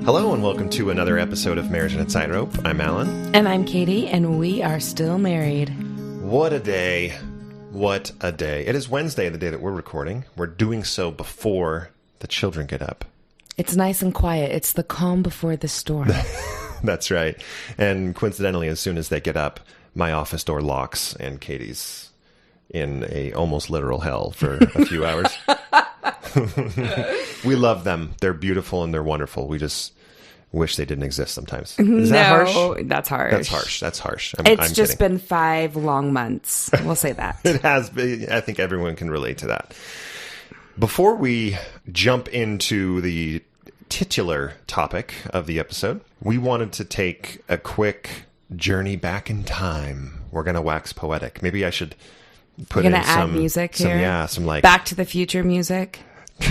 Hello and welcome to another episode of Marriage and a Tightrope. I'm Alan. And I'm Katie, and we are still married. What a day. What a day. It is Wednesday, the day that we're recording. We're doing so before the children get up. It's nice and quiet. It's the calm before the storm. That's right. And coincidentally, as soon as they get up, my office door locks and Katie's in a almost literal hell for a few hours. We love them. They're beautiful and they're wonderful. We just wish they didn't exist sometimes. Is that harsh? That's harsh. That's harsh. That's harsh. I'm just been 5 long months. We'll say that. It has been. I think everyone can relate to that. Before we jump into the titular topic of the episode, we wanted to take a quick journey back in time. We're going to wax poetic. Maybe I should put in some music here. Yeah, some like Back to the Future music.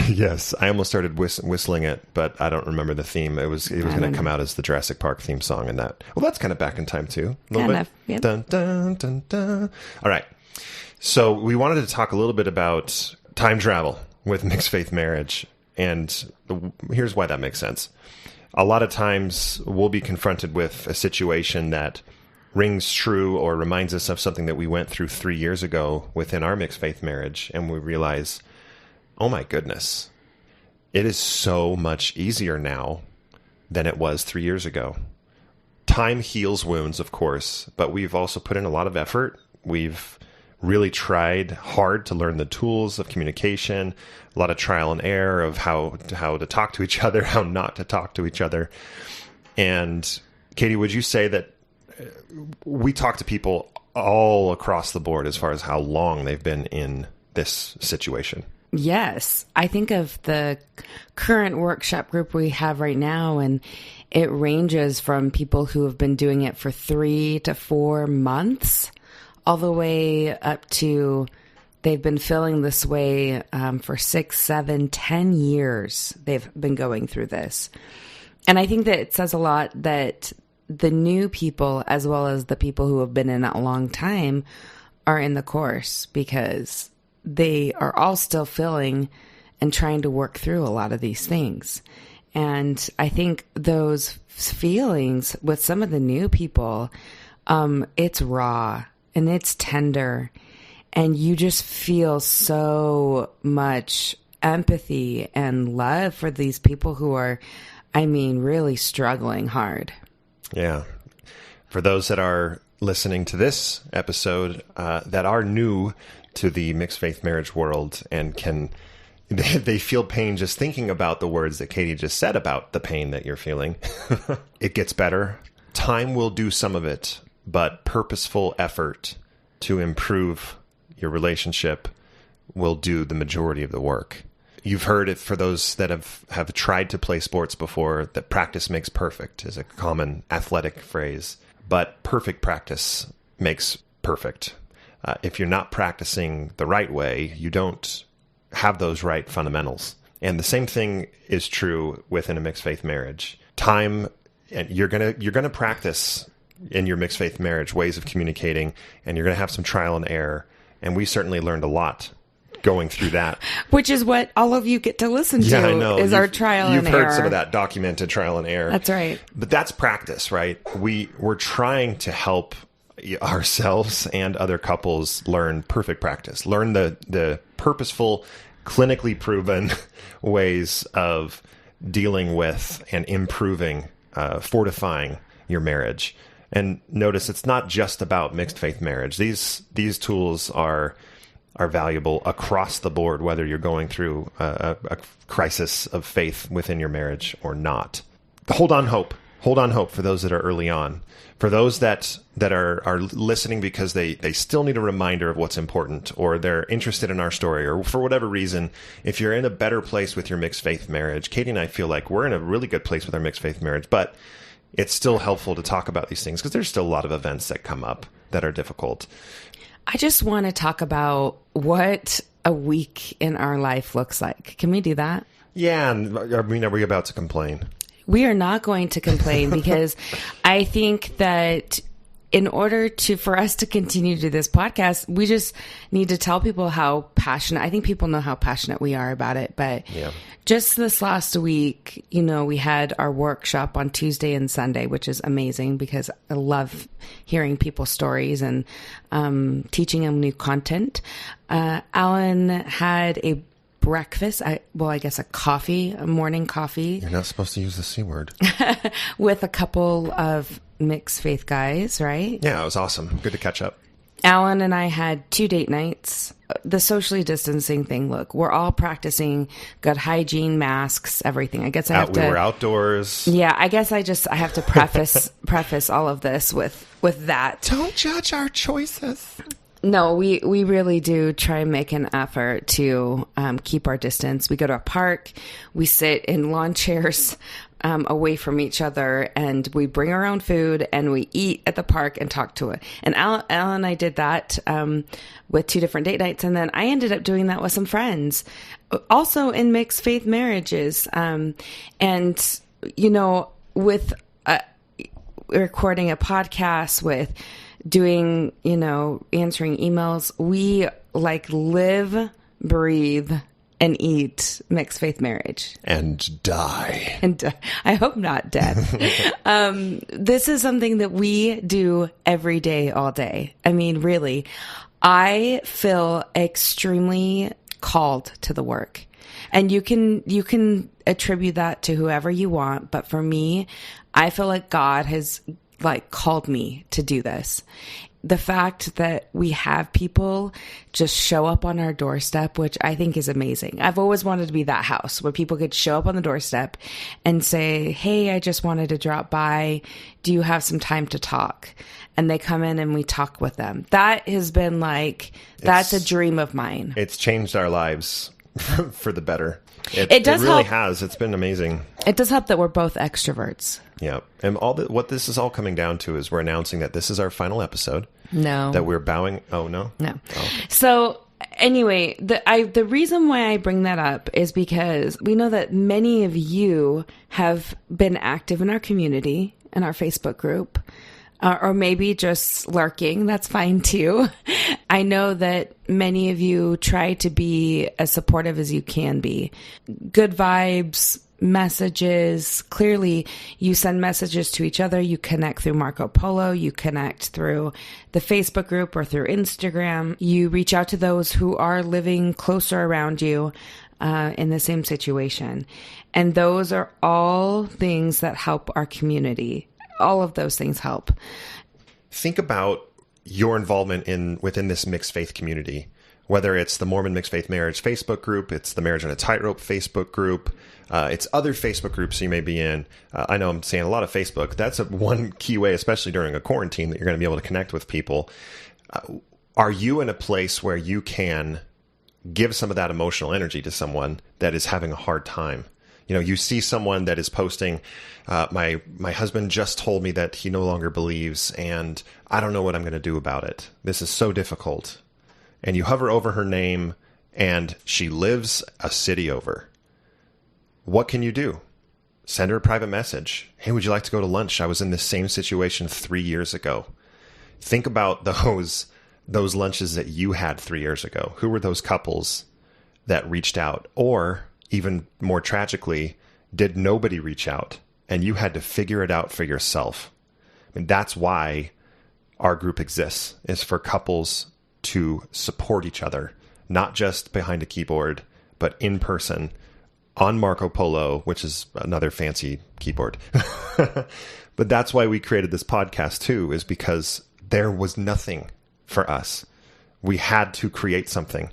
Yes, I almost started whistling it, but I don't remember the theme. It was going to come out as the Jurassic Park theme song, and that. Well, that's kind of back in time too. A little bit. Yep. Dun, dun, dun, dun. All right. So we wanted to talk a little bit about time travel with mixed faith marriage, and here's why that makes sense. A lot of times we'll be confronted with a situation that rings true or reminds us of something that we went through 3 years ago within our mixed faith marriage, and we realize, oh my goodness, it is so much easier now than it was 3 years ago. Time heals wounds, of course, but we've also put in a lot of effort. We've really tried hard to learn the tools of communication, a lot of trial and error of how to talk to each other, how not to talk to each other. And Katie, would you say that we talk to people all across the board as far as how long they've been in this situation? Yes. I think of the current workshop group we have right now, and it ranges from people who have been doing it for 3 to 4 months, all the way up to they've been feeling this way for 6, 7, 10 years. They've been going through this. And I think that it says a lot that the new people, as well as the people who have been in it a long time, are in the course, because they are all still feeling and trying to work through a lot of these things. And I think those feelings with some of the new people, it's raw and it's tender, and you just feel so much empathy and love for these people who are, really struggling hard. Yeah. For those that are listening to this episode that are new to the mixed faith marriage world and they feel pain just thinking about the words that Katie just said about the pain that you're feeling. It gets better. Time will do some of it, but purposeful effort to improve your relationship will do the majority of the work. You've heard it, for those that have tried to play sports before, that practice makes perfect is a common athletic phrase, but perfect practice makes perfect. If you're not practicing the right way, you don't have those right fundamentals. And the same thing is true within a mixed faith marriage. Time, and you're gonna practice in your mixed faith marriage ways of communicating, and you're gonna have some trial and error. And we certainly learned a lot going through that. Which is what all of you get to listen to. Yeah, I know. Is our trial and error. You've heard some of that documented trial and error. That's right. But that's practice, right? We're trying to help ourselves and other couples learn perfect practice, learn the purposeful, clinically proven ways of dealing with and improving, fortifying your marriage. And notice it's not just about mixed faith marriage. These tools are valuable across the board, whether you're going through a crisis of faith within your marriage or not. Hold on hope. Hold on hope for those that are early on. For those that are listening because they still need a reminder of what's important, or they're interested in our story, or for whatever reason, if you're in a better place with your mixed faith marriage, Katie and I feel like we're in a really good place with our mixed faith marriage, but it's still helpful to talk about these things because there's still a lot of events that come up that are difficult. I just want to talk about what a week in our life looks like. Can we do that? Yeah. Are we about to complain? We are not going to complain because I think that in order for us to continue to do this podcast, we just need to tell people how passionate, I think people know how passionate we are about it, but just this last week, we had our workshop on Tuesday and Sunday, which is amazing because I love hearing people's stories and teaching them new content. Alan had a breakfast, I guess a morning coffee. You're not supposed to use the C word. With a couple of mixed faith guys, right? Yeah, it was awesome. Good to catch up. Alan and I had 2 date nights. The socially distancing thing, look, we're all practicing good hygiene, masks, everything. I guess I have to... We were outdoors. Yeah, I guess I have to preface all of this with that. Don't judge our choices. No, we really do try and make an effort to keep our distance. We go to a park, we sit in lawn chairs away from each other, and we bring our own food, and we eat at the park and talk to it. And Alan and I did that with 2 different date nights, and then I ended up doing that with some friends, also in mixed faith marriages. And, with recording a podcast, with doing, answering emails, we live, breathe, and eat mixed faith marriage. And die. And I hope not dead. This is something that we do every day, all day. I mean, really, I feel extremely called to the work. And you can attribute that to whoever you want. But for me, I feel like God has called me to do this. The fact that we have people just show up on our doorstep, which I think is amazing. I've always wanted to be that house where people could show up on the doorstep and say, hey, I just wanted to drop by. Do you have some time to talk? And they come in and we talk with them. That has been that's a dream of mine. It's changed our lives for the better. It does. It really help. has. It's been amazing. It does help that we're both extroverts. Yeah. And what this is all coming down to is we're announcing that this is our final episode. No. That we're bowing. Oh, no? No. Oh, okay. So anyway, the reason why I bring that up is because we know that many of you have been active in our community, in our Facebook group, or maybe just lurking. That's fine too. I know that many of you try to be as supportive as you can be. Good vibes, messages. Clearly, you send messages to each other. You connect through Marco Polo. You connect through the Facebook group or through Instagram. You reach out to those who are living closer around you in the same situation. And those are all things that help our community. All of those things help. Think about your involvement within this mixed faith community, whether it's the Mormon Mixed Faith Marriage Facebook group, it's the Marriage on a Tightrope Facebook group, it's other Facebook groups you may be in. I know I'm saying a lot of Facebook. That's one key way, especially during a quarantine, that you're going to be able to connect with people. Are you in a place where you can give some of that emotional energy to someone that is having a hard time? You see someone that is posting, my husband just told me that he no longer believes, and I don't know what I'm going to do about it. This is so difficult. And you hover over her name, and she lives a city over. What can you do? Send her a private message. Hey, would you like to go to lunch? I was in this same situation 3 years ago. Think about those lunches that you had 3 years ago. Who were those couples that reached out? Or even more tragically, did nobody reach out and you had to figure it out for yourself? I mean, that's why our group exists, is for couples to support each other, not just behind a keyboard, but in person on Marco Polo, which is another fancy keyboard. But that's why we created this podcast too, is because there was nothing for us. We had to create something.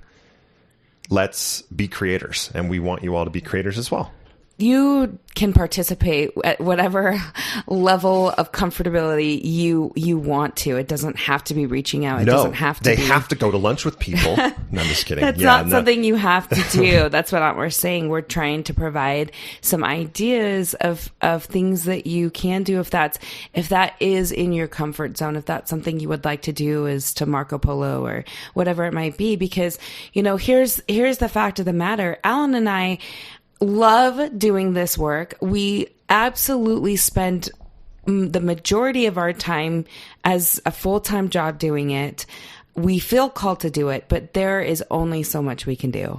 Let's be creators, and we want you all to be creators as well. You can participate at whatever level of comfortability you want to. It doesn't have to be reaching out. It doesn't have to they have to go to lunch with people. No, I'm just kidding. That's not something you have to do. That's what we're saying. We're trying to provide some ideas of things that you can do if that is in your comfort zone, if that's something you would like to do, is to Marco Polo or whatever it might be. Because, here's the fact of the matter. Alan and I love doing this work. We absolutely spend the majority of our time as a full-time job doing it. We feel called to do it, but there is only so much we can do.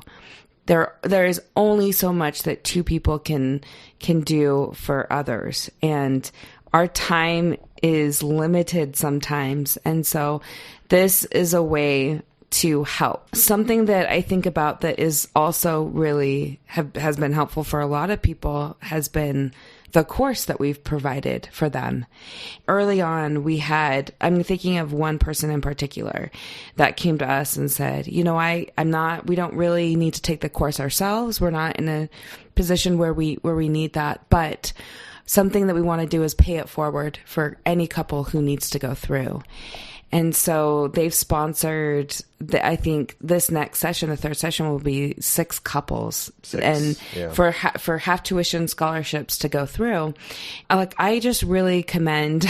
There is only so much that two people can do for others. And our time is limited sometimes. And so this is a way to help. Something that I think about that is also really has been helpful for a lot of people has been the course that we've provided for them. Early on, I'm thinking of one person in particular that came to us and said, we don't really need to take the course ourselves. We're not in a position where we need that, but something that we want to do is pay it forward for any couple who needs to go through. And so they've sponsored, I think this next session, the third session, will be 6 couples for half tuition scholarships to go through. I just really commend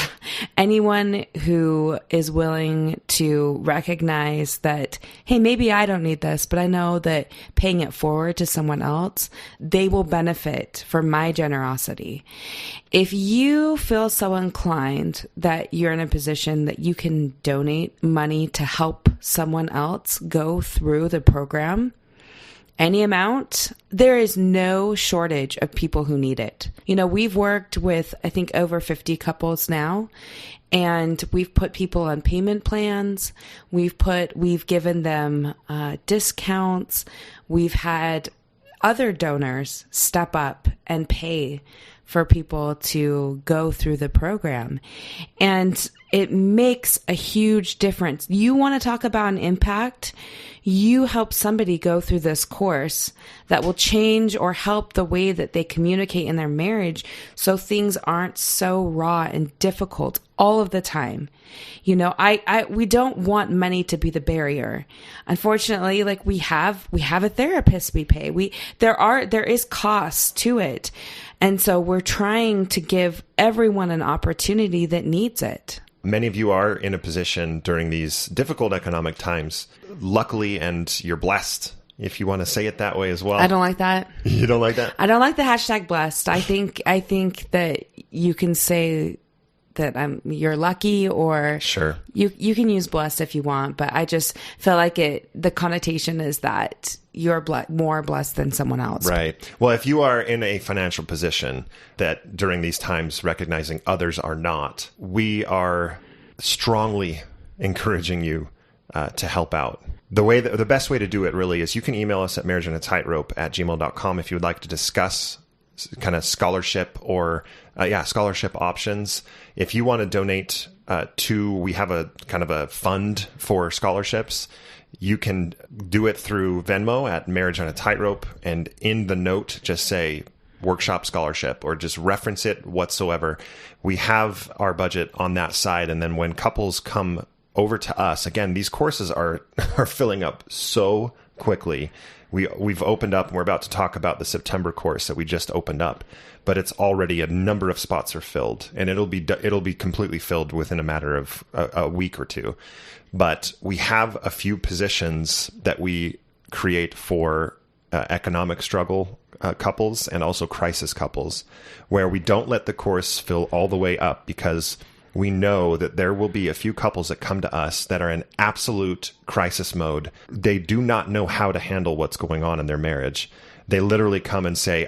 anyone who is willing to recognize that, hey, maybe I don't need this, but I know that paying it forward to someone else, they will benefit from my generosity. If you feel so inclined that you're in a position that you can donate money to help someone else go through the program, any amount, there is no shortage of people who need it. We've worked with, I think, over 50 couples now, and we've put people on payment plans. We've given them discounts. We've had other donors step up and pay for people to go through the program. And it makes a huge difference. You want to talk about an impact? You help somebody go through this course that will change or help the way that they communicate in their marriage so things aren't so raw and difficult all of the time. We don't want money to be the barrier. Unfortunately, we have a therapist we pay. There is costs to it. And so we're trying to give everyone an opportunity that needs it. Many of you are in a position during these difficult economic times, luckily, and you're blessed, if you want to say it that way as well. I don't like that. You don't like that? I don't like the hashtag blessed. I think that you can say that you're lucky, or sure, you can use blessed if you want, but I just feel like the connotation is that you're more blessed than someone else. Right. Well, if you are in a financial position that during these times recognizing others are not, we are strongly encouraging you to help out. The best way to do it really is you can email us at marriageonatightrope@gmail.com if you would like to discuss kind of scholarship or scholarship options. If you want to donate we have a kind of a fund for scholarships. You can do it through Venmo at Marriage on a Tightrope, and in the note just say workshop scholarship or just reference it whatsoever. We have our budget on that side, and then when couples come over to us, again, these courses are filling up so quickly. We've opened up, and we're about to talk about the September course that we just opened up, but it's already a number of spots are filled, and it'll be completely filled within a matter of a week or two. But we have a few positions that we create for economic struggle couples and also crisis couples, where we don't let the course fill all the way up, because we know that there will be a few couples that come to us that are in absolute crisis mode. They do not know how to handle what's going on in their marriage. They literally come and say,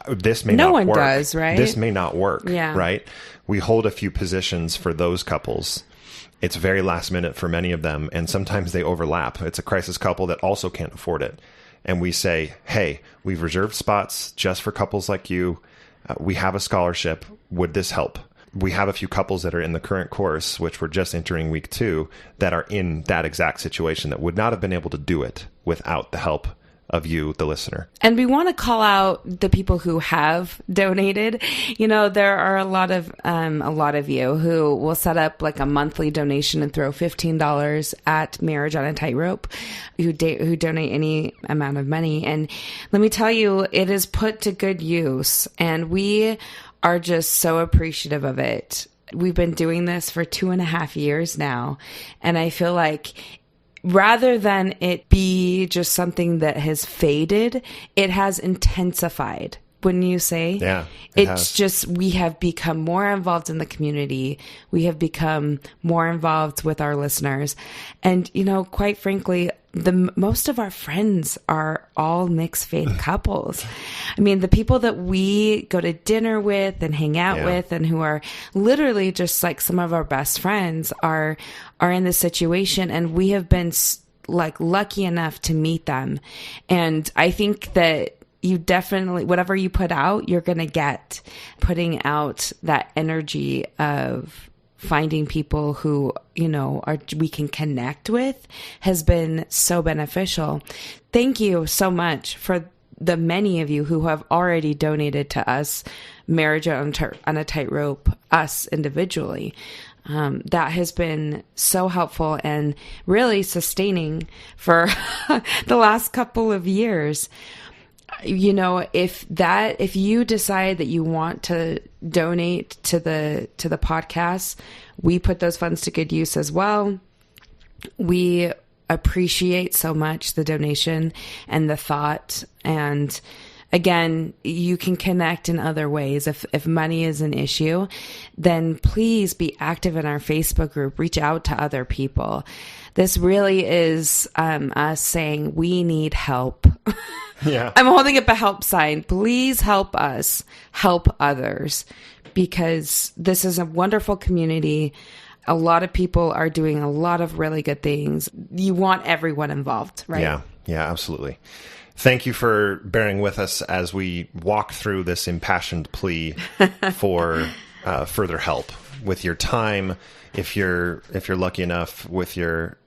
this may not work. No one does, right? This may not work, yeah. Right? We hold a few positions for those couples. It's very last minute for many of them, and sometimes they overlap. It's a crisis couple that also can't afford it. And we say, hey, we've reserved spots just for couples like you. We have a scholarship. Would this help? We have a few couples that are in the current course, which we're just entering week 2, that are in that exact situation that would not have been able to do it without the help of you, the listener. And we want to call out the people who have donated. There are a lot of you who will set up like a monthly donation and throw $15 at Marriage on a Tightrope, who donate any amount of money. And let me tell you, it is put to good use, and we are just so appreciative of it. We've been doing this for 2.5 years now, and I feel like rather than it be just something that has faded, it has intensified wouldn't you say? Yeah. It's just, we have become more involved in the community. We have become more involved with our listeners. And, quite frankly, most of our friends are all mixed faith couples. I mean, the people that we go to dinner with and hang out with, and who are literally just like some of our best friends, are in this situation. And we have been lucky enough to meet them. And I think that you definitely, whatever you put out, you're going to get. Putting out that energy of finding people who, we can connect with has been so beneficial. Thank you so much for the many of you who have already donated to us, Marriage on a Tightrope, us individually. That has been so helpful and really sustaining for the last couple of years. If you decide that you want to donate to the podcast, we put those funds to good use as well. We appreciate so much the donation and the thought. And again, you can connect in other ways. If money is an issue, then please be active in our Facebook group. Reach out to other people. This really is us saying we need help. Yeah. I'm holding up a help sign. Please help us help others, because this is a wonderful community. A lot of people are doing a lot of really good things. You want everyone involved, right? Yeah, absolutely. Thank you for bearing with us as we walk through this impassioned plea for further help with your time, if you're lucky enough, with your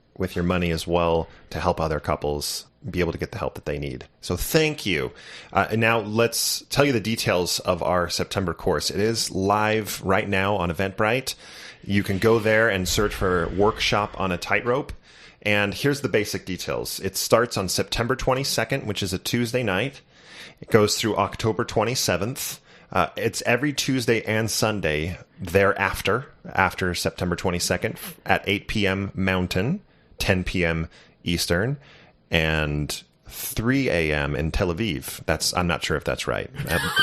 money as well, to help other couples be able to get the help that they need. So thank you. And now let's tell you the details of our September course. It is live right now on Eventbrite. You can go there and search for Workshop on a Tightrope. And here's the basic details. It starts on September 22nd, which is a Tuesday night. It goes through October 27th. It's every Tuesday and Sunday thereafter, after September 22nd, at 8 p.m. Mountain, 10 p.m. Eastern, and 3 a.m. in Tel Aviv. I'm not sure if that's right.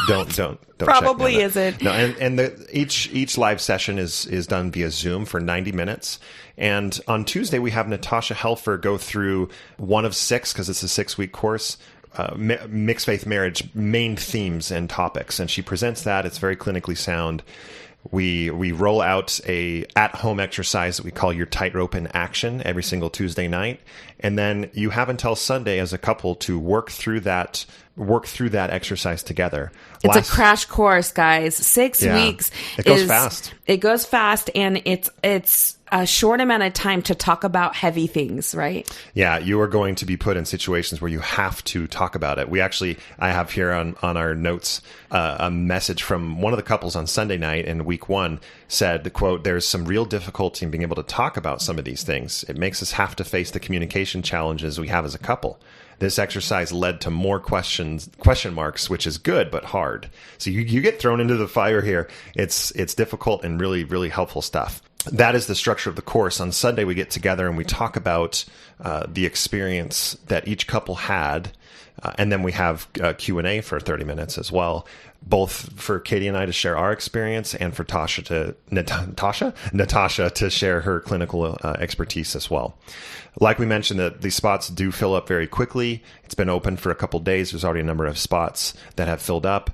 Don't Probably check isn't. No, and each live session is done via Zoom for 90 minutes. And on Tuesday we have Natasha Helfer go through one of 6, because it's a 6-week course, mixed faith marriage main themes and topics, and she presents that. It's very clinically sound. We roll out a at-home exercise that we call your Tightrope in action every single Tuesday night, and then you have until Sunday as a couple to work through that exercise together. It's a crash course, guys. 6 weeks. It goes fast. It goes fast, and it's a short amount of time to talk about heavy things, right? Yeah, you are going to be put in situations where you have to talk about it. I have here on our notes a message from one of the couples on Sunday night in week 1 said, quote, "There's some real difficulty in being able to talk about some of these things. It makes us have to face the communication challenges we have as a couple. This exercise led to more question marks, which is good, but hard." So you get thrown into the fire here. It's difficult and really, really helpful stuff. That is the structure of the course. On Sunday, we get together and we talk about the experience that each couple had. And then we have Q&A for 30 minutes as well, both for Katie and I to share our experience and for Natasha to share her clinical expertise as well. Like we mentioned, that these spots do fill up very quickly. It's been open for a couple days. There's already a number of spots that have filled up.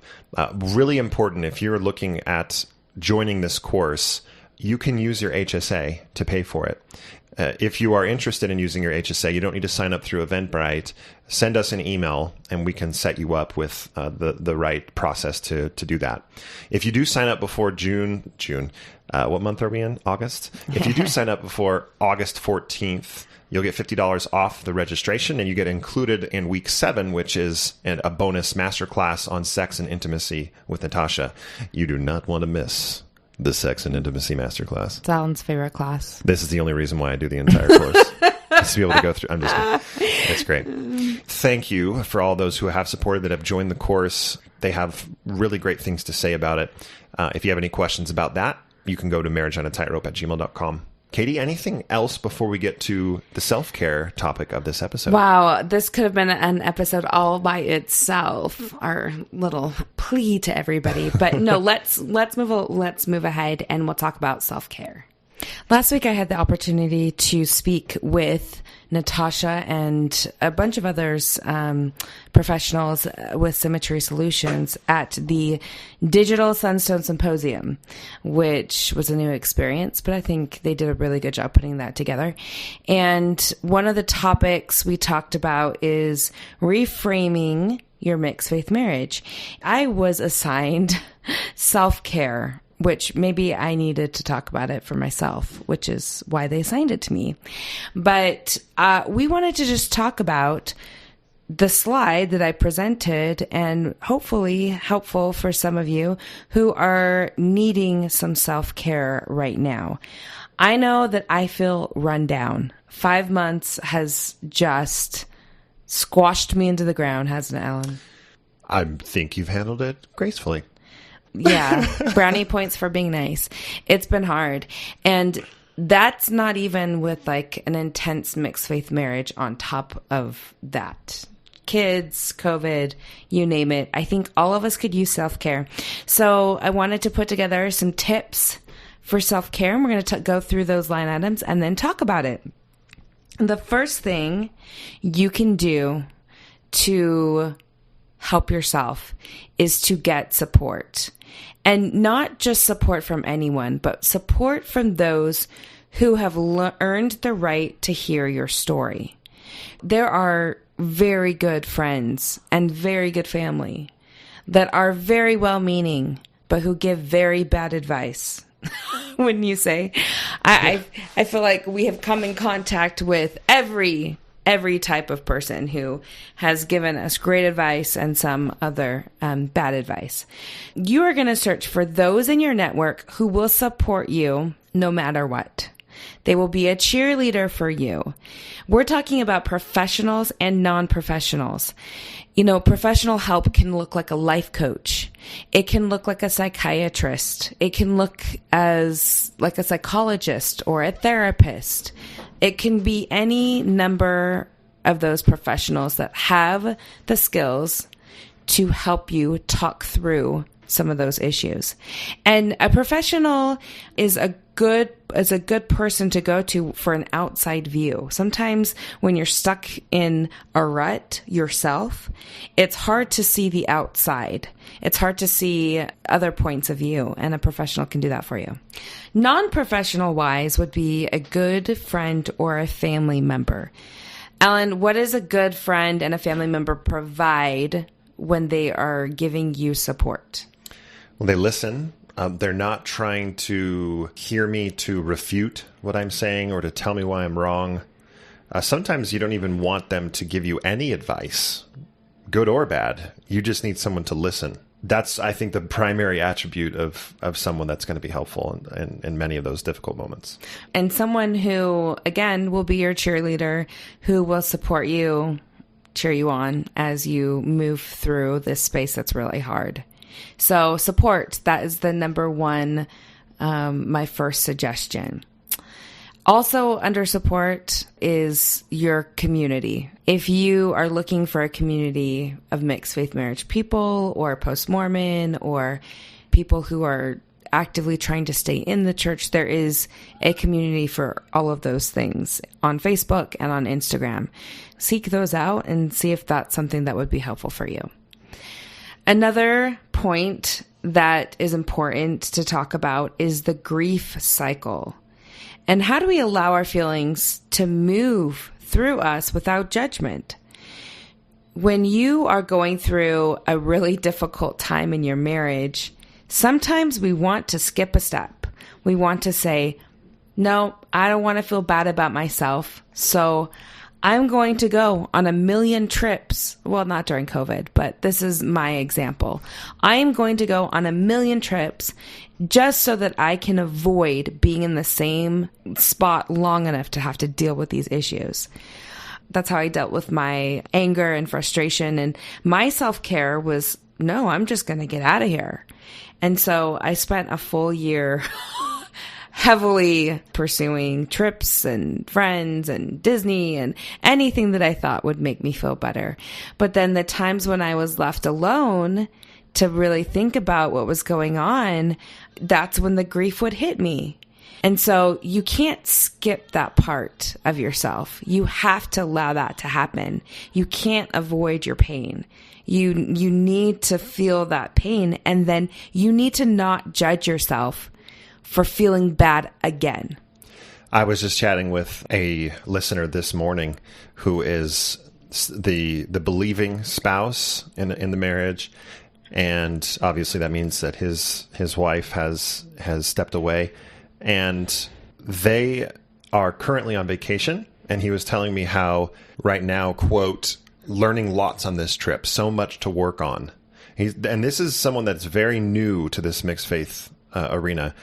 Really important, if you're looking at joining this course, you can use your HSA to pay for it. If you are interested in using your HSA, you don't need to sign up through Eventbrite. Send us an email and we can set you up with the right process to do that. If you do sign up before June, what month are we in? August? If you do sign up before August 14th, you'll get $50 off the registration, and you get included in week 7, which is a bonus masterclass on sex and intimacy with Natasha. You do not want to miss the Sex and Intimacy Masterclass. It's Alan's favorite class. This is the only reason why I do the entire course. Just to be able to go through. I'm just kidding. It's great. Thank you for all those who have supported, that have joined the course. They have really great things to say about it. If you have any questions about that, you can go to marriageonatightrope@gmail.com. Kattie, anything else before we get to the self-care topic of this episode? Wow, this could have been an episode all by itself. Our little plea to everybody, but no, let's move ahead, and we'll talk about self-care. Last week, I had the opportunity to speak with Natasha and a bunch of others, professionals with Symmetry Solutions at the Digital Sunstone Symposium, which was a new experience, but I think they did a really good job putting that together. And one of the topics we talked about is reframing your mixed faith marriage. I was assigned self-care, which maybe I needed to talk about it for myself, which is why they assigned it to me. But we wanted to just talk about the slide that I presented, and hopefully helpful for some of you who are needing some self-care right now. I know that I feel run down. 5 months has just squashed me into the ground, hasn't it, Alan? I think you've handled it gracefully. Yeah, brownie points for being nice. It's been hard. And that's not even with like an intense mixed faith marriage on top of that. Kids, COVID, you name it. I think all of us could use self-care. So I wanted to put together some tips for self-care, and we're going to go through those line items and then talk about it. The first thing you can do to help yourself is to get support. And not just support from anyone, but support from those who have earned the right to hear your story. There are very good friends and very good family that are very well-meaning, but who give very bad advice. Wouldn't you say? I feel like we have come in contact with every type of person who has given us great advice and some other bad advice. You are going to search for those in your network who will support you no matter what. They will be a cheerleader for you. We're talking about professionals and non-professionals. You know, professional help can look like a life coach. It can look like a psychiatrist. It can look as like a psychologist or a therapist. It can be any number of those professionals that have the skills to help you talk through some of those issues. And a professional is a good person to go to for an outside view. Sometimes when you're stuck in a rut yourself, it's hard to see the outside. It's hard to see other points of view, and a professional can do that for you. Non-professional wise would be a good friend or a family member. Alan, what does a good friend and a family member provide when they are giving you support? Well, they listen. They're not trying to hear me to refute what I'm saying or to tell me why I'm wrong. Sometimes you don't even want them to give you any advice, good or bad. You just need someone to listen. That's, I think, the primary attribute of someone that's going to be helpful in many of those difficult moments. And someone who, again, will be your cheerleader, who will support you, cheer you on as you move through this space that's really hard. So support, that is the number one, my first suggestion. Also under support is your community. If you are looking for a community of mixed faith marriage people or post-Mormon or people who are actively trying to stay in the church, there is a community for all of those things on Facebook and on Instagram. Seek those out and see if that's something that would be helpful for you. Another point that is important to talk about is the grief cycle. And how do we allow our feelings to move through us without judgment? When you are going through a really difficult time in your marriage, sometimes we want to skip a step. We want to say, no, I don't want to feel bad about myself, so I'm going to go on 1,000,000 trips. Well, not during COVID, but this is my example. I am going to go on 1,000,000 trips just so that I can avoid being in the same spot long enough to have to deal with these issues. That's how I dealt with my anger and frustration. And my self-care was, no, I'm just going to get out of here. And so I spent a full year heavily pursuing trips and friends and Disney and anything that I thought would make me feel better. But then the times when I was left alone to really think about what was going on, that's when the grief would hit me. And so you can't skip that part of yourself. You have to allow that to happen. You can't avoid your pain. You need to feel that pain, and then you need to not judge yourself for feeling bad again. I was just chatting with a listener this morning who is the believing spouse in the marriage, and obviously that means that his wife has stepped away, and they are currently on vacation. And he was telling me how right now, quote, learning lots on this trip, so much to work on. And this is someone that's very new to this mixed faith arena.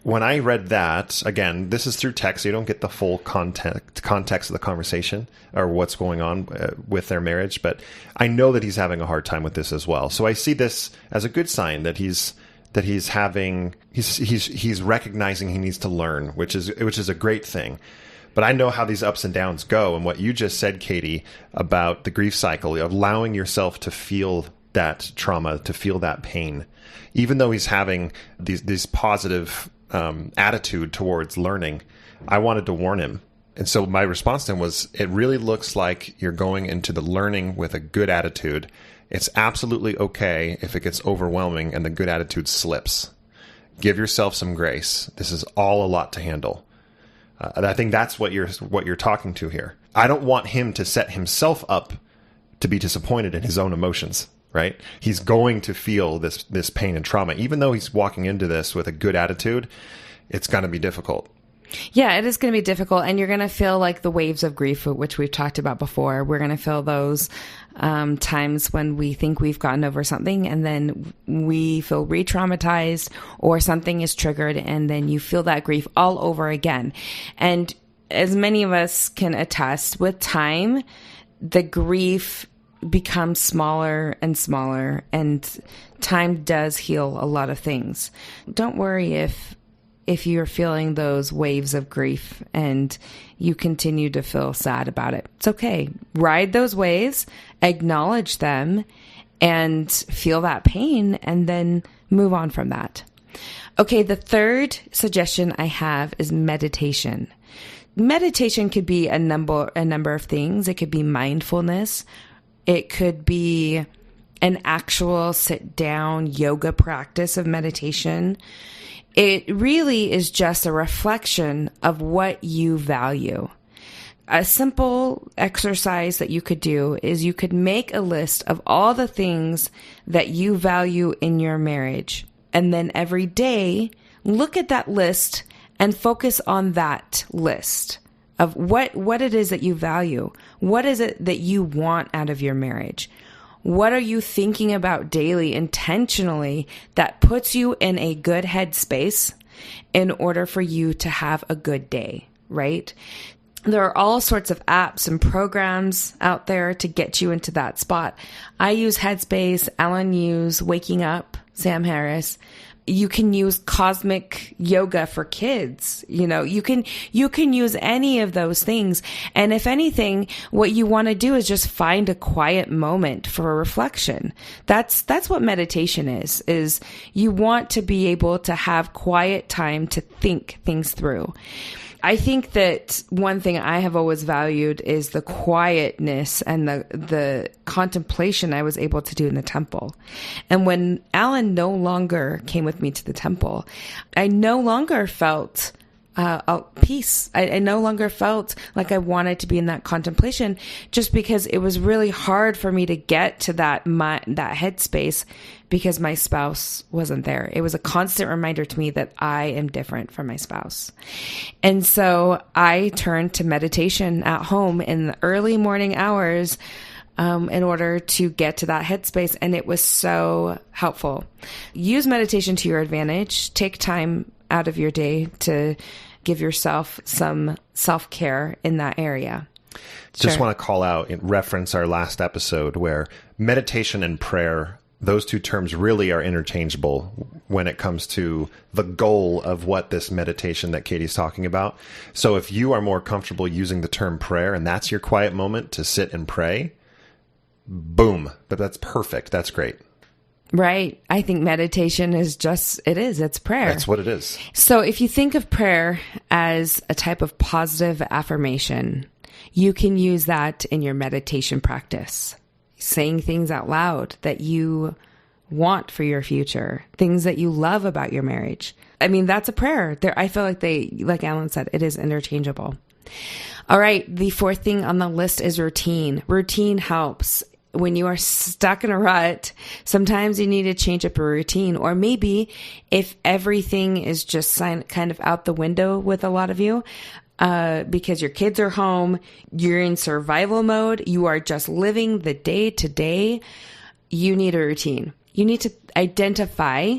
When I read that, again, this is through text, so you don't get the full context of the conversation or what's going on with their marriage, but I know that he's having a hard time with this as well. So I see this as a good sign that he's recognizing he needs to learn, which is a great thing. But I know how these ups and downs go, and what you just said, Katie, about the grief cycle, allowing yourself to feel that trauma, to feel that pain, even though he's having these positive attitude towards learning. I wanted to warn him. And so my response to him was, it really looks like you're going into the learning with a good attitude. It's absolutely okay if it gets overwhelming and the good attitude slips. Give yourself some grace. This is all a lot to handle. And I think that's what you're talking to here. I don't want him to set himself up to be disappointed in his own emotions, right? He's going to feel this pain and trauma. Even though he's walking into this with a good attitude, it's going to be difficult. Yeah, it is going to be difficult. And you're going to feel like the waves of grief, which we've talked about before. We're going to feel those times when we think we've gotten over something, and then we feel re-traumatized, or something is triggered, and then you feel that grief all over again. And as many of us can attest, with time, the grief becomes smaller and smaller, and time does heal a lot of things. Don't worry if you're feeling those waves of grief and you continue to feel sad about it. It's okay. Ride those waves, acknowledge them, and feel that pain, and then move on from that. Okay, the third suggestion I have is meditation. Meditation could be a number of things. It could be mindfulness. It could be an actual sit-down yoga practice of meditation. It really is just a reflection of what you value. A simple exercise that you could do is you could make a list of all the things that you value in your marriage. And then every day, look at that list and focus on that list of what it is that you value. What is it that you want out of your marriage? What are you thinking about daily, intentionally, that puts you in a good headspace in order for you to have a good day, right? There are all sorts of apps and programs out there to get you into that spot. I use Headspace. Alan used Waking Up, Sam Harris. You can use Cosmic Yoga for kids. You can use any of those things. And if anything, what you want to do is just find a quiet moment for reflection. That's what meditation is you want to be able to have quiet time to think things through. I think that one thing I have always valued is the quietness and the contemplation I was able to do in the temple. And when Alan no longer came with me to the temple, I no longer felt peace. I no longer felt like I wanted to be in that contemplation, just because it was really hard for me to get to that headspace because my spouse wasn't there. It was a constant reminder to me that I am different from my spouse. And so I turned to meditation at home in the early morning hours in order to get to that headspace. And it was so helpful. Use meditation to your advantage. Take time out of your day to give yourself some self-care in that area. Just want to call out and reference our last episode where meditation and prayer those two terms really are interchangeable when it comes to the goal of what this meditation that Kattie's talking about. So if you are more comfortable using the term prayer and that's your quiet moment to sit and pray, boom, but that's perfect. That's great. Right. I think meditation is it's prayer. That's what it is. So if you think of prayer as a type of positive affirmation, you can use that in your meditation practice. Saying things out loud that you want for your future, things that you love about your marriage. I mean, that's a prayer. I feel like Alan said, it is interchangeable. All right. The fourth thing on the list is routine. Routine helps. When you are stuck in a rut, sometimes you need to change up a routine. Or maybe if everything is just kind of out the window with a lot of you, because your kids are home, you're in survival mode, you are just living the day to day, you need a routine. You need to identify,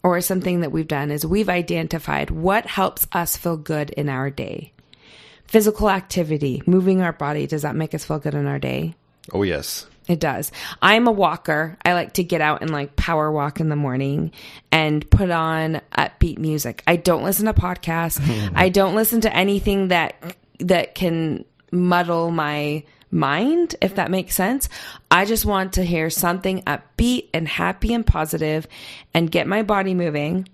or something that we've done is we've identified what helps us feel good in our day. Physical activity, moving our body, does that make us feel good in our day? Oh, yes. It does. I'm a walker. I like to get out and like power walk in the morning and put on upbeat music. I don't listen to podcasts. I don't listen to anything that can muddle my mind, if that makes sense. I just want to hear something upbeat and happy and positive and get my body moving.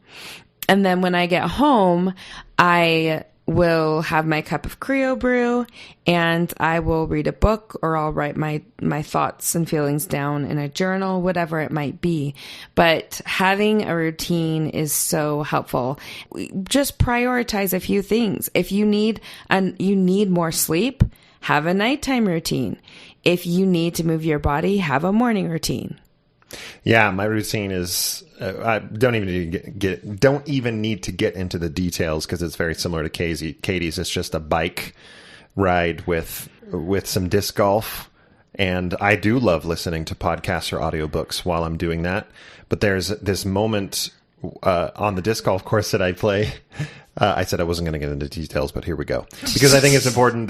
And then when I get home, I will have my cup of Creo brew and I will read a book, or I'll write my thoughts and feelings down in a journal, whatever it might be. But having a routine is so helpful. Just prioritize a few things. If you need more sleep, have a nighttime routine. If you need to move your body, have a morning routine. Yeah, my routine is I don't even need to get into the details because it's very similar to Kattie's. It's just a bike ride with some disc golf, and I do love listening to podcasts or audiobooks while I'm doing that. But there's this moment on the disc golf course that I play. I said I wasn't going to get into details, but here we go. Because I think it's important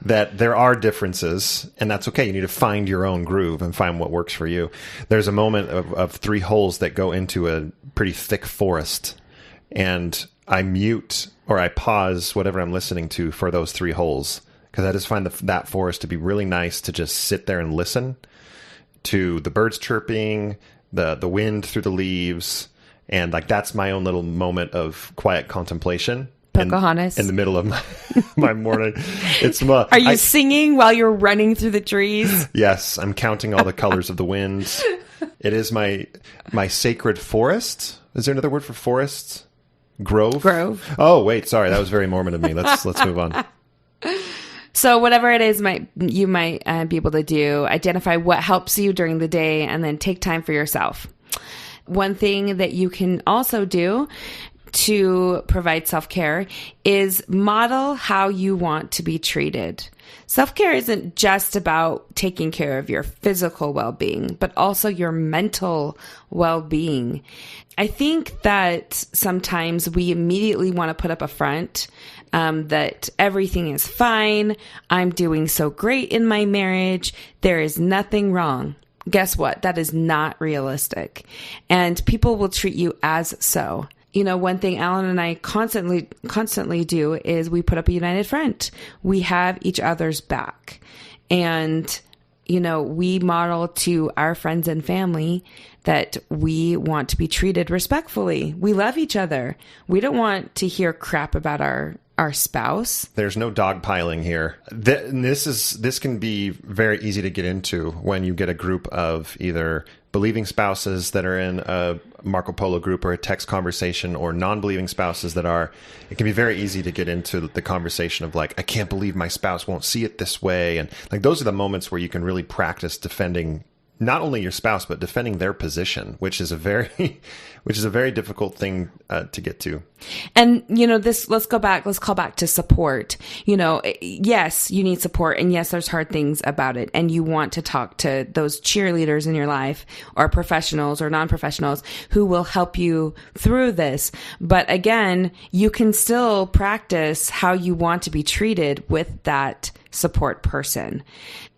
that there are differences, and that's okay. You need to find your own groove and find what works for you. There's a moment of 3 holes that go into a pretty thick forest, and I mute or I pause whatever I'm listening to for those 3 holes, because I just find that forest to be really nice to just sit there and listen to the birds chirping, the wind through the leaves. And like that's my own little moment of quiet contemplation. Pocahontas. In the middle of my morning. Are you singing while you're running through the trees? Yes, I'm counting all the colors of the wind. It is my sacred forest. Is there another word for forest? Grove? Grove. Oh, wait, sorry. That was very Mormon of me. Let's move on. So whatever it is you might be able to do, identify what helps you during the day and then take time for yourself. One thing that you can also do to provide self-care is model how you want to be treated. Self-care isn't just about taking care of your physical well-being, but also your mental well-being. I think that sometimes we immediately want to put up a front that everything is fine. I'm doing so great in my marriage. There is nothing wrong. Guess what? That is not realistic. And people will treat you as so. You know, one thing Alan and I constantly do is we put up a united front. We have each other's back. And, you know, we model to our friends and family that we want to be treated respectfully. We love each other. We don't want to hear crap about our spouse. There's no dogpiling here. This can be very easy to get into when you get a group of either believing spouses that are in a Marco Polo group or a text conversation, or non-believing spouses that are. It can be very easy to get into the conversation of like, I can't believe my spouse won't see it this way. And like, those are the moments where you can really practice defending not only your spouse, but defending their position, which is a very difficult thing to get to. And, you know, let's call back to support. You know, yes, you need support, and yes, there's hard things about it. And you want to talk to those cheerleaders in your life, or professionals or non-professionals who will help you through this. But again, you can still practice how you want to be treated with that support person.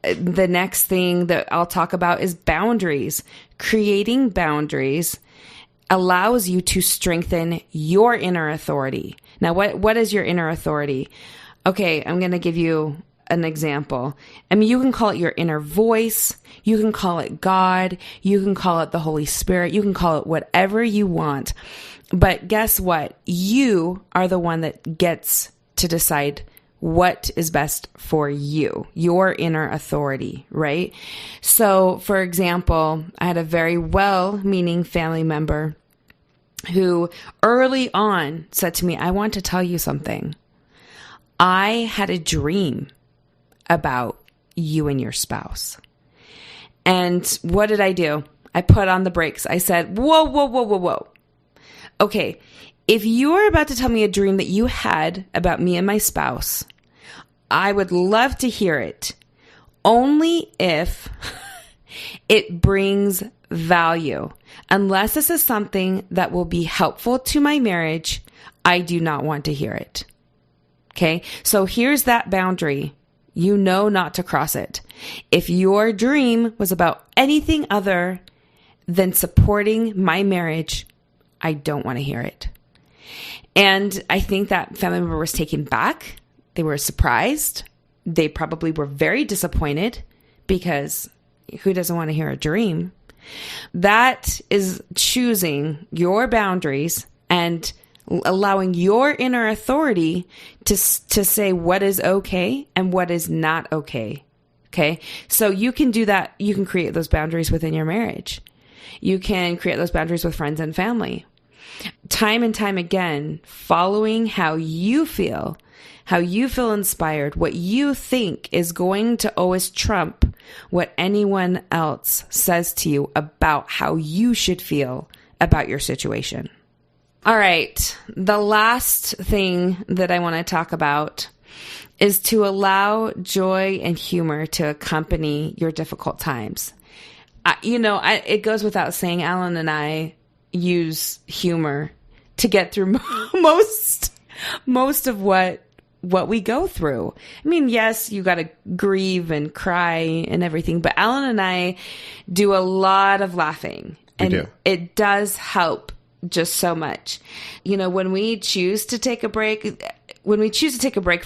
The next thing that I'll talk about is boundaries. Creating boundaries allows you to strengthen your inner authority. Now, what is your inner authority? Okay, I'm going to give you an example. I mean, you can call it your inner voice. You can call it God. You can call it the Holy Spirit. You can call it whatever you want. But guess what? You are the one that gets to decide what is best for you, your inner authority, right? So, for example, I had a very well-meaning family member who early on said to me, I want to tell you something. I had a dream about you and your spouse. And what did I do? I put on the brakes. I said, whoa, whoa, whoa, whoa, whoa. Okay, if you are about to tell me a dream that you had about me and my spouse, I would love to hear it. Only if it brings value. Unless this is something that will be helpful to my marriage, I do not want to hear it. Okay, so here's that boundary. You know not to cross it. If your dream was about anything other than supporting my marriage, I don't want to hear it. And I think that family member was taken back. They were surprised. They probably were very disappointed because who doesn't want to hear a dream? That is choosing your boundaries and allowing your inner authority to say what is okay and what is not okay. Okay. So you can do that. You can create those boundaries within your marriage. You can create those boundaries with friends and family. Time and time again, following how you feel inspired, what you think is going to always trump what anyone else says to you about how you should feel about your situation. All right. The last thing that I want to talk about is to allow joy and humor to accompany your difficult times. It goes without saying, Alan and I use humor to get through most of what we go through. I mean, yes, you got to grieve and cry and everything, but Alan and I do a lot of laughing. And it does help just so much. When we choose to take a break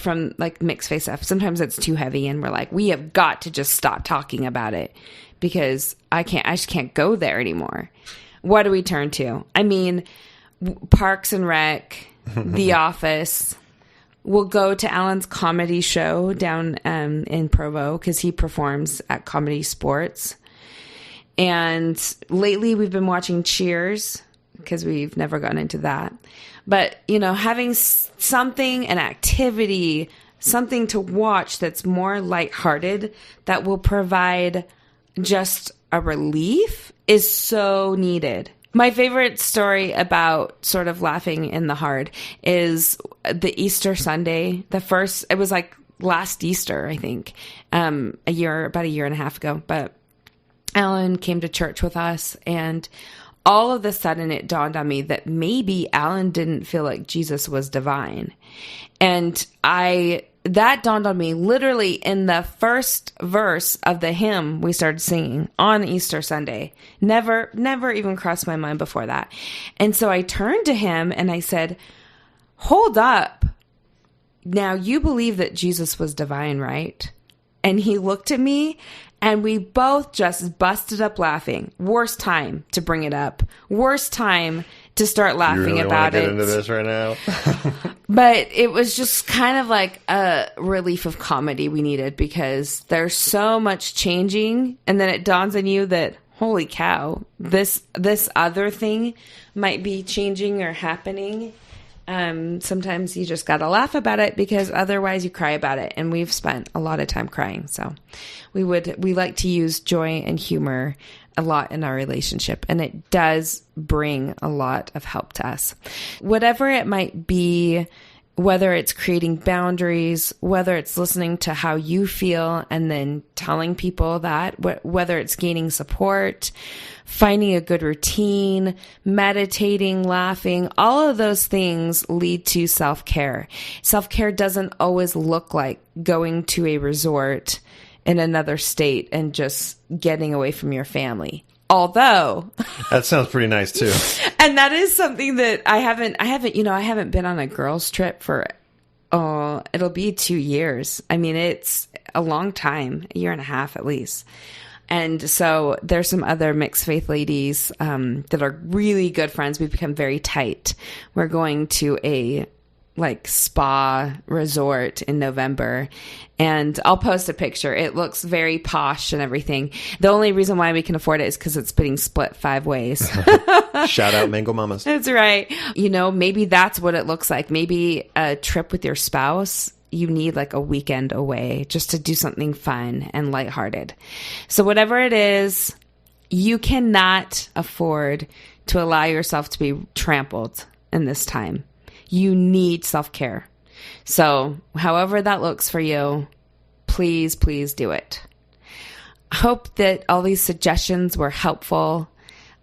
from like mixed face stuff, sometimes it's too heavy and we're like, we have got to just stop talking about it because I just can't go there anymore. What do we turn to? I mean, Parks and Rec, The Office. We'll go to Alan's comedy show down in Provo because he performs at Comedy Sports. And lately we've been watching Cheers because we've never gotten into that. But, having something, an activity, something to watch that's more lighthearted that will provide just a relief is so needed. My favorite story about sort of laughing in the hard is the Easter Sunday. It was like last Easter, I think, about a year and a half ago. But Alan came to church with us, and all of a sudden it dawned on me that maybe Alan didn't feel like Jesus was divine. And that dawned on me literally in the first verse of the hymn we started singing on Easter Sunday. Never even crossed my mind before that. And so I turned to him and I said, hold up. Now you believe that Jesus was divine, right? And he looked at me and we both just busted up laughing. Worst time to bring it up. Worst time to start laughing about it. You really want to get into this right now? But it was just kind of like a relief of comedy we needed because there's so much changing. And then it dawns on you that, holy cow, this other thing might be changing or happening. Sometimes you just got to laugh about it because otherwise you cry about it. And we've spent a lot of time crying. So we like to use joy and humor a lot in our relationship, and it does bring a lot of help to us. Whatever it might be whether it's creating boundaries, whether it's listening to how you feel and then telling people that, whether it's gaining support, finding a good routine, meditating, laughing, all of those things lead to self-care. Self-care doesn't always look like going to a resort in another state and just getting away from your family. Although that sounds pretty nice too. And that is something that I haven't been on a girls trip for, it'll be 2 years. I mean, it's a long time, a year and a half at least. And so there's some other mixed faith ladies, that are really good friends. We've become very tight. We're going to a spa resort in November, and I'll post a picture. It looks very posh and everything. The only reason why we can afford it is because it's being split 5 ways. Shout out Mango Mamas. That's right. Maybe that's what it looks like. Maybe a trip with your spouse, you need a weekend away just to do something fun and lighthearted. So whatever it is, you cannot afford to allow yourself to be trampled in this time. You need self-care. So however that looks for you, please, please do it. I hope that all these suggestions were helpful.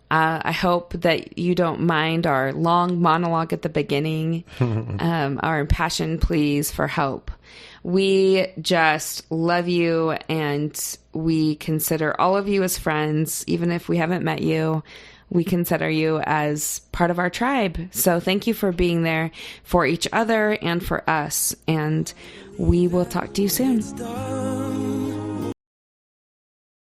I hope that you don't mind our long monologue at the beginning, our impassioned pleas for help. We just love you, and we consider all of you as friends, even if we haven't met you. We consider you as part of our tribe. So thank you for being there for each other and for us. And we will talk to you soon.